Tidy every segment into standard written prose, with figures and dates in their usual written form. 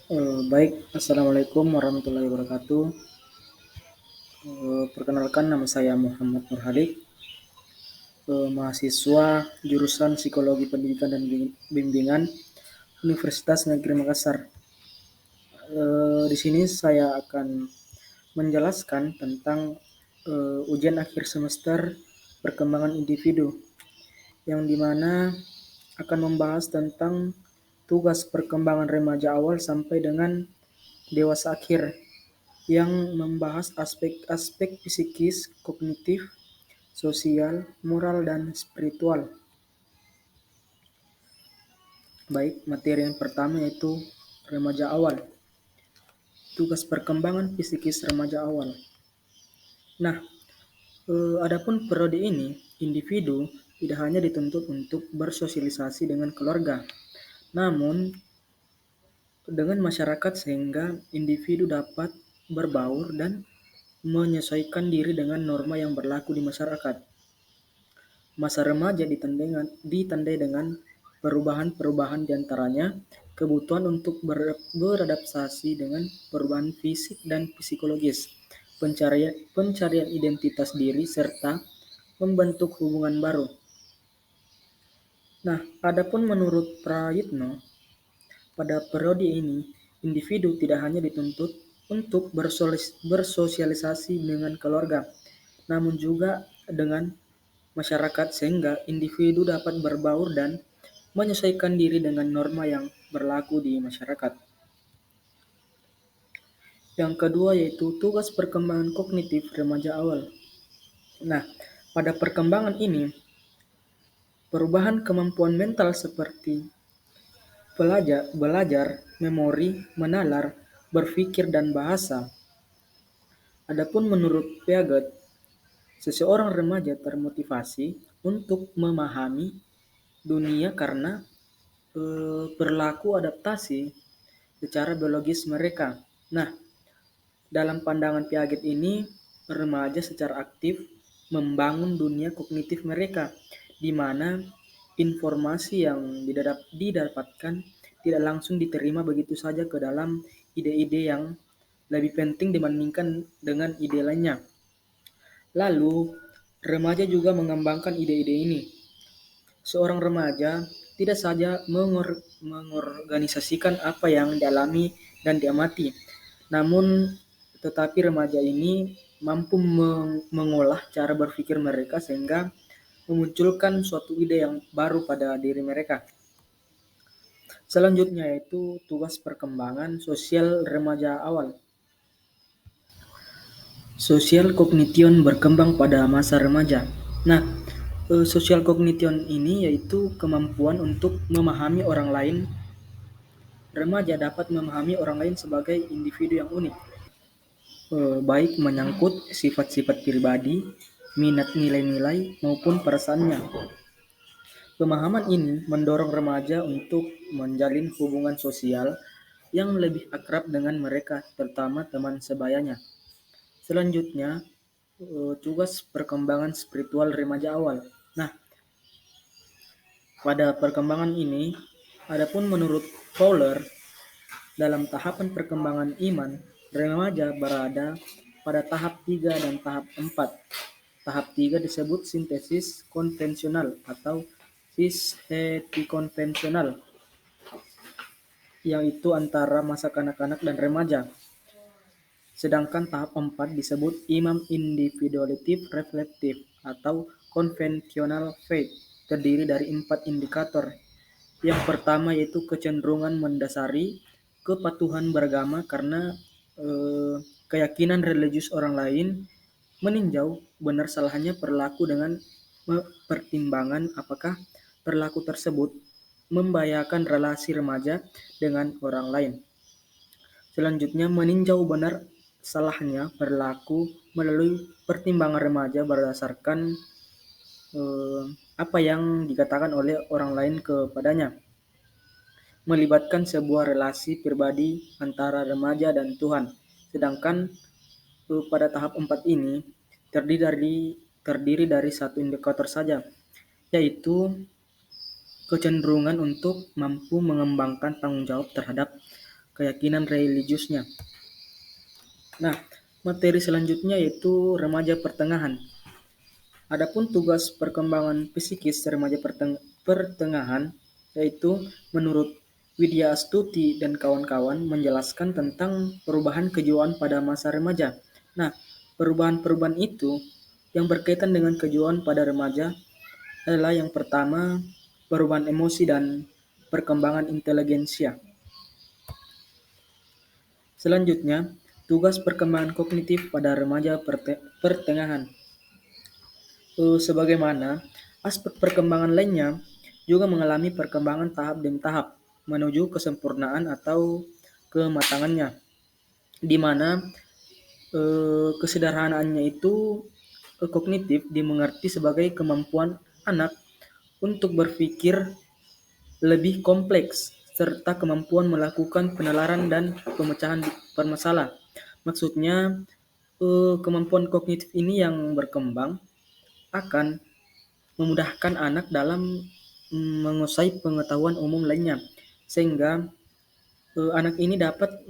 Baik, Assalamualaikum warahmatullahi wabarakatuh. Perkenalkan nama saya Muhammad Nurhalik, mahasiswa jurusan Psikologi Pendidikan dan Bimbingan Universitas Negeri Makassar. Di sini saya akan menjelaskan tentang ujian akhir semester perkembangan individu, yang dimana akan membahas tentang tugas perkembangan remaja awal sampai dengan dewasa akhir, yang membahas aspek-aspek psikis, kognitif, sosial, moral, dan spiritual. Baik, materi yang pertama yaitu remaja awal. Tugas perkembangan psikis remaja awal. Nah, adapun periode ini, individu tidak hanya dituntut untuk bersosialisasi dengan keluarga, namun dengan masyarakat sehingga individu dapat berbaur dan menyesuaikan diri dengan norma yang berlaku di masyarakat. Masa remaja ditandai dengan perubahan-perubahan diantaranya kebutuhan untuk beradaptasi dengan perubahan fisik dan psikologis, pencarian identitas diri, serta membentuk hubungan baru. Nah, adapun menurut Prayitno, pada periode ini, individu tidak hanya dituntut untuk bersosialisasi dengan keluarga, namun juga dengan masyarakat sehingga individu dapat berbaur dan menyesuaikan diri dengan norma yang berlaku di masyarakat. Yang kedua yaitu tugas perkembangan kognitif remaja awal. Nah, pada perkembangan ini, perubahan kemampuan mental seperti belajar, memori, menalar, berpikir, dan bahasa. Adapun menurut Piaget, seseorang remaja termotivasi untuk memahami dunia karena berlaku adaptasi secara biologis mereka. Nah, dalam pandangan Piaget ini, remaja secara aktif membangun dunia kognitif mereka, di mana informasi yang didapatkan tidak langsung diterima begitu saja ke dalam ide-ide yang lebih penting dibandingkan dengan ide lainnya. Lalu, remaja juga mengembangkan ide-ide ini. Seorang remaja tidak saja mengorganisasikan apa yang dialami dan diamati, namun tetapi remaja ini mampu mengolah cara berpikir mereka sehingga memunculkan suatu ide yang baru pada diri mereka. Selanjutnya yaitu tugas perkembangan sosial remaja awal. Social cognition berkembang pada masa remaja. Nah, social cognition ini yaitu kemampuan untuk memahami orang lain. Remaja dapat memahami orang lain sebagai individu yang unik, baik menyangkut sifat-sifat pribadi, minat, nilai-nilai, maupun perasaannya. Pemahaman ini mendorong remaja untuk menjalin hubungan sosial yang lebih akrab dengan mereka, terutama teman sebayanya. Selanjutnya, tugas perkembangan spiritual remaja awal. Nah, pada perkembangan ini, adapun menurut Fowler, dalam tahapan perkembangan iman, remaja berada pada tahap 3 dan tahap 4. Tahap 3 disebut sintesis konvensional atau konvensional, yaitu antara masa kanak-kanak dan remaja. Sedangkan tahap 4 disebut imam individuatif reflektif atau konvensional faith, terdiri dari 4 indikator. Yang pertama yaitu kecenderungan mendasari kepatuhan beragama karena keyakinan religius orang lain, meninjau benar salahnya perilaku dengan pertimbangan apakah perilaku tersebut membahayakan relasi remaja dengan orang lain. Selanjutnya, meninjau benar salahnya perilaku melalui pertimbangan remaja berdasarkan apa yang dikatakan oleh orang lain kepadanya, melibatkan sebuah relasi pribadi antara remaja dan Tuhan. Sedangkan pada tahap 4 ini terdiri dari satu indikator saja, yaitu kecenderungan untuk mampu mengembangkan tanggung jawab terhadap keyakinan religiusnya. Nah, materi selanjutnya yaitu remaja pertengahan. Adapun tugas perkembangan psikis remaja pertengahan yaitu menurut Widya Astuti dan kawan-kawan menjelaskan tentang perubahan kejiwaan pada masa remaja. Nah, perubahan-perubahan itu yang berkaitan dengan kejiwaan pada remaja adalah yang pertama, perubahan emosi dan perkembangan inteligensia. Selanjutnya, tugas perkembangan kognitif pada remaja pertengahan. Sebagaimana aspek perkembangan lainnya juga mengalami perkembangan tahap demi tahap menuju kesempurnaan atau kematangannya, di mana kesederhanaannya itu kognitif dimengerti sebagai kemampuan anak untuk berpikir lebih kompleks serta kemampuan melakukan penalaran dan pemecahan permasalahan. Maksudnya, kemampuan kognitif ini yang berkembang akan memudahkan anak dalam menguasai pengetahuan umum lainnya, sehingga anak ini dapat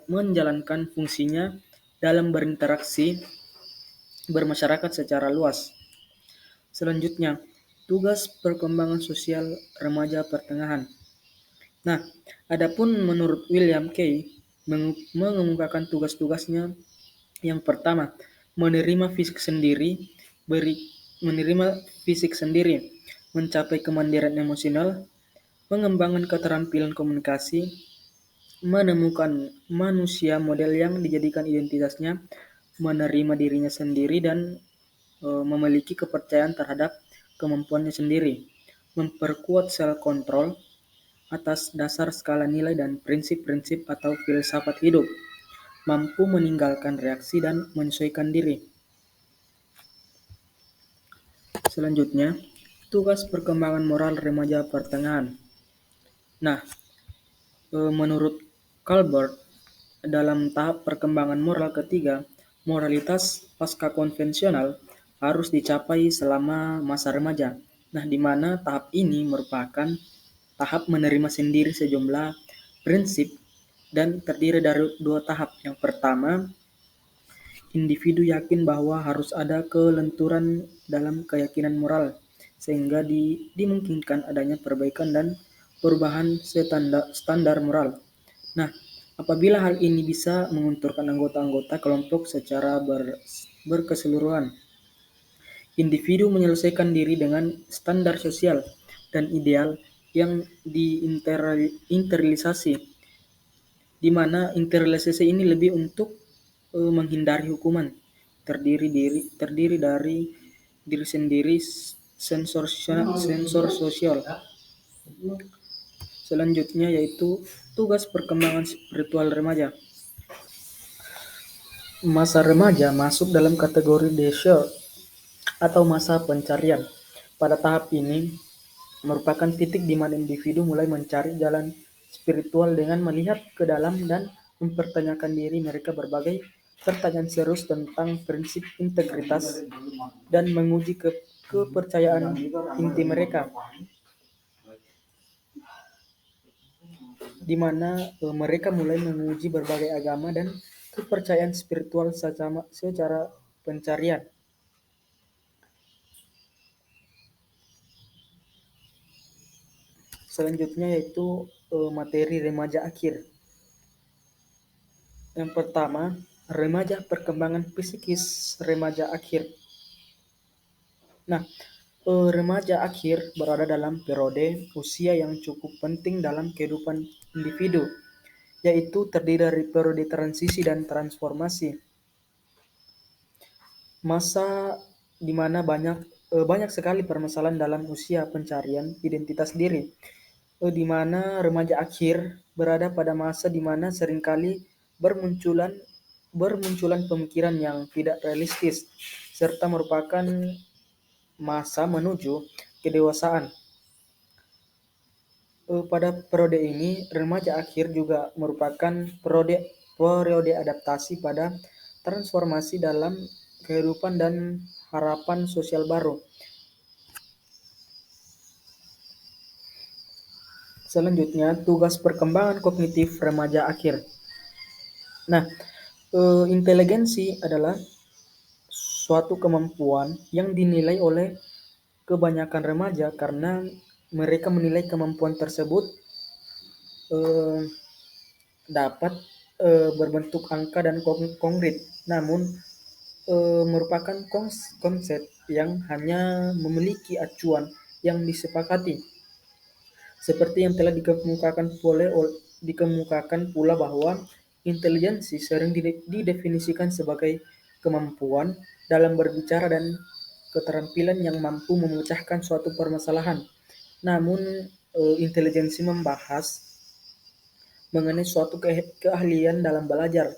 menjalankan fungsinya dalam berinteraksi bermasyarakat secara luas. Selanjutnya, tugas perkembangan sosial remaja pertengahan. Nah, adapun menurut William Kay mengemukakan tugas-tugasnya yang pertama, menerima fisik sendiri, menerima fisik sendiri, mencapai kemandirian emosional, mengembangkan keterampilan komunikasi, menemukan manusia model yang dijadikan identitasnya, menerima dirinya sendiri dan memiliki kepercayaan terhadap kemampuannya sendiri, memperkuat self control atas dasar skala nilai dan prinsip-prinsip atau filsafat hidup, mampu meninggalkan reaksi dan menyesuaikan diri. Selanjutnya, tugas perkembangan moral remaja pertengahan. Nah, menurut Colbert, dalam tahap perkembangan moral ketiga, moralitas pasca konvensional harus dicapai selama masa remaja. Nah, di mana tahap ini merupakan tahap menerima sendiri sejumlah prinsip dan terdiri dari dua tahap. Yang pertama, individu yakin bahwa harus ada kelenturan dalam keyakinan moral, sehingga dimungkinkan adanya perbaikan dan perubahan standar moral. Nah, apabila hal ini bisa mengunturkan anggota-anggota kelompok secara berkeseluruhan, individu menyelesaikan diri dengan standar sosial dan ideal yang diinternalisasi, di mana internalisasi ini lebih untuk menghindari hukuman, terdiri dari diri sendiri, sensor sosial. Selanjutnya yaitu tugas perkembangan spiritual remaja. Masa remaja masuk dalam kategori desert atau masa pencarian. Pada tahap ini merupakan titik di mana individu mulai mencari jalan spiritual dengan melihat ke dalam dan mempertanyakan diri mereka berbagai pertanyaan serius tentang prinsip integritas dan menguji kepercayaan inti mereka, di mana mereka mulai menguji berbagai agama dan kepercayaan spiritual secara pencarian. Selanjutnya yaitu materi remaja akhir. Yang pertama, remaja perkembangan psikis remaja akhir. Nah, remaja akhir berada dalam periode usia yang cukup penting dalam kehidupan individu, yaitu terdiri dari periode transisi dan transformasi. Masa di mana banyak sekali permasalahan dalam usia pencarian identitas diri, di mana remaja akhir berada pada masa di mana seringkali bermunculan pemikiran yang tidak realistis, serta merupakan masa menuju kedewasaan. Pada periode ini, remaja akhir juga merupakan periode adaptasi pada transformasi dalam kehidupan dan harapan sosial baru. Selanjutnya, tugas perkembangan kognitif remaja akhir. Nah, inteligensi adalah suatu kemampuan yang dinilai oleh kebanyakan remaja karena mereka menilai kemampuan tersebut eh, dapat berbentuk angka dan konkret, namun merupakan konsep yang hanya memiliki acuan yang disepakati. Seperti yang telah dikemukakan pula bahwa intelijensi sering didefinisikan sebagai kemampuan dalam berbicara dan keterampilan yang mampu memecahkan suatu permasalahan. Namun, intelijensi membahas mengenai suatu keahlian dalam belajar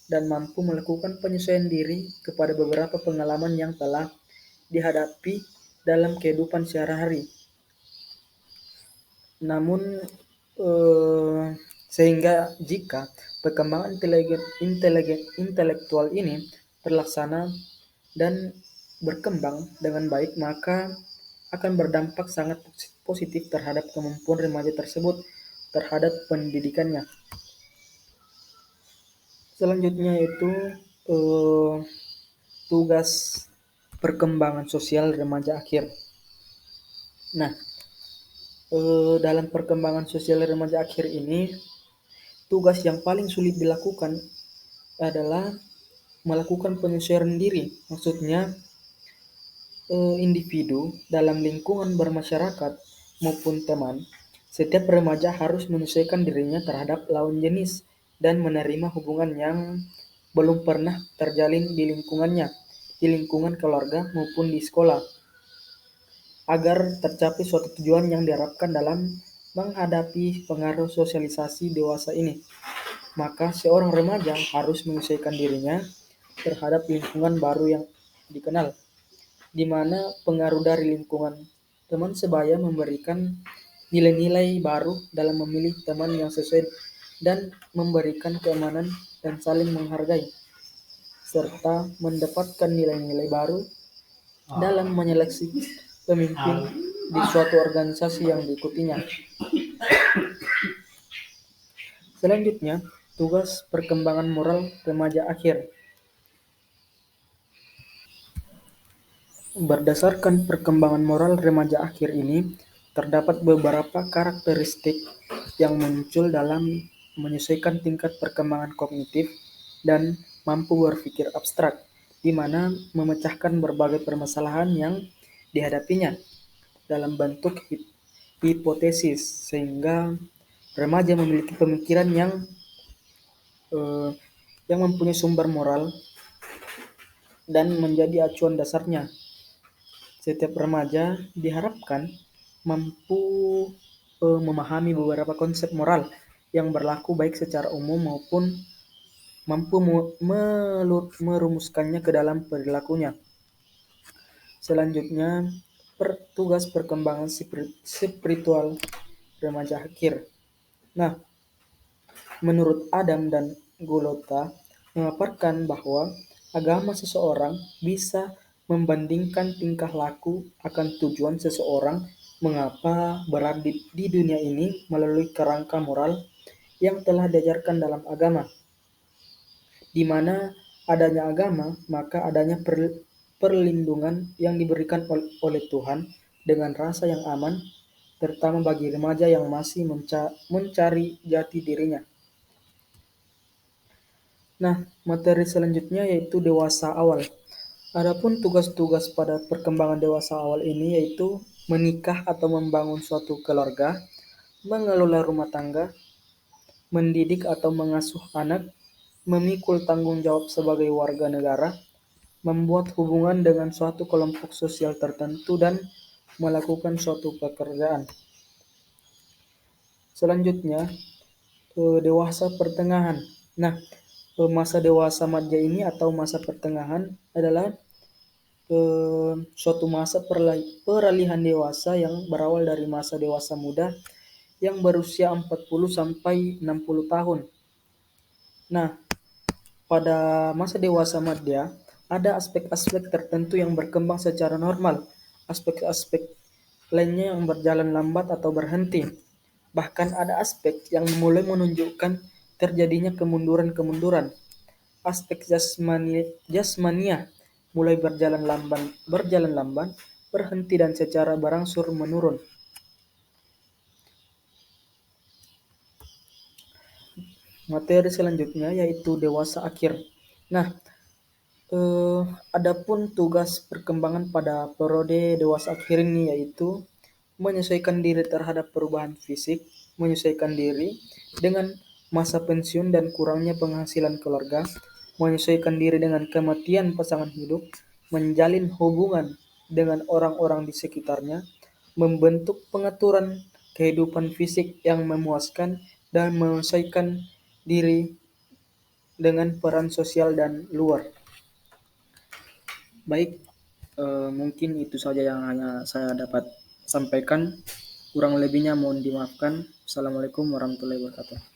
dan mampu melakukan penyesuaian diri kepada beberapa pengalaman yang telah dihadapi dalam kehidupan sehari-hari. Namun, eh, sehingga jika perkembangan intelektual ini terlaksana dan berkembang dengan baik, maka akan berdampak sangat positif terhadap kemampuan remaja tersebut terhadap pendidikannya. Selanjutnya itu eh, tugas perkembangan sosial remaja akhir. Nah, dalam perkembangan sosial remaja akhir ini, tugas yang paling sulit dilakukan adalah melakukan penyesuaian diri. Maksudnya, individu dalam lingkungan bermasyarakat maupun teman, setiap remaja harus menyesuaikan dirinya terhadap lawan jenis dan menerima hubungan yang belum pernah terjalin di lingkungannya, di lingkungan keluarga maupun di sekolah, agar tercapai suatu tujuan yang diharapkan dalam menghadapi pengaruh sosialisasi dewasa ini. Maka seorang remaja harus menyesuaikan dirinya terhadap lingkungan baru yang dikenal, di mana pengaruh dari lingkungan teman sebaya memberikan nilai-nilai baru dalam memilih teman yang sesuai dan memberikan keamanan dan saling menghargai, serta mendapatkan nilai-nilai baru dalam menyeleksi pemimpin di suatu organisasi yang diikutinya. Selanjutnya, tugas perkembangan moral remaja akhir. Berdasarkan perkembangan moral remaja akhir ini, terdapat beberapa karakteristik yang muncul dalam menyesuaikan tingkat perkembangan kognitif dan mampu berpikir abstrak, di mana memecahkan berbagai permasalahan yang dihadapinya dalam bentuk hipotesis, sehingga remaja memiliki pemikiran eh, yang mempunyai sumber moral dan menjadi acuan dasarnya. Setiap remaja diharapkan mampu memahami beberapa konsep moral yang berlaku baik secara umum maupun mampu merumuskannya ke dalam perilakunya. Selanjutnya, tugas perkembangan spiritual remaja akhir. Nah, menurut Adam dan Golota memaparkan bahwa agama seseorang bisa membandingkan tingkah laku akan tujuan seseorang mengapa berada di dunia ini melalui kerangka moral yang telah diajarkan dalam agama. Di mana adanya agama, maka adanya perlindungan yang diberikan oleh Tuhan dengan rasa yang aman, terutama bagi remaja yang masih mencari jati dirinya. Nah, materi selanjutnya yaitu dewasa awal. Adapun tugas-tugas pada perkembangan dewasa awal ini yaitu menikah atau membangun suatu keluarga, mengelola rumah tangga, mendidik atau mengasuh anak, memikul tanggung jawab sebagai warga negara, membuat hubungan dengan suatu kelompok sosial tertentu, dan melakukan suatu pekerjaan. Selanjutnya, dewasa pertengahan. Nah, masa dewasa madya ini atau masa pertengahan adalah suatu masa peralihan dewasa yang berawal dari masa dewasa muda yang berusia 40 sampai 60 tahun. Nah, pada masa dewasa madya ada aspek-aspek tertentu yang berkembang secara normal, aspek-aspek lainnya yang berjalan lambat atau berhenti. Bahkan ada aspek yang mulai menunjukkan terjadinya kemunduran-kemunduran. Aspek jasmania mulai berjalan lamban, berhenti dan secara berangsur menurun. Materi selanjutnya yaitu dewasa akhir. Nah, eh, adapun tugas perkembangan pada periode dewasa akhir ini yaitu menyesuaikan diri terhadap perubahan fisik, menyesuaikan diri dengan masa pensiun dan kurangnya penghasilan keluarga, menyesuaikan diri dengan kematian pasangan hidup, menjalin hubungan dengan orang-orang di sekitarnya, membentuk pengaturan kehidupan fisik yang memuaskan, dan menyesuaikan diri dengan peran sosial dan luar. Baik, mungkin itu saja yang hanya saya dapat sampaikan. Kurang lebihnya mohon dimaafkan. Assalamualaikum warahmatullahi wabarakatuh.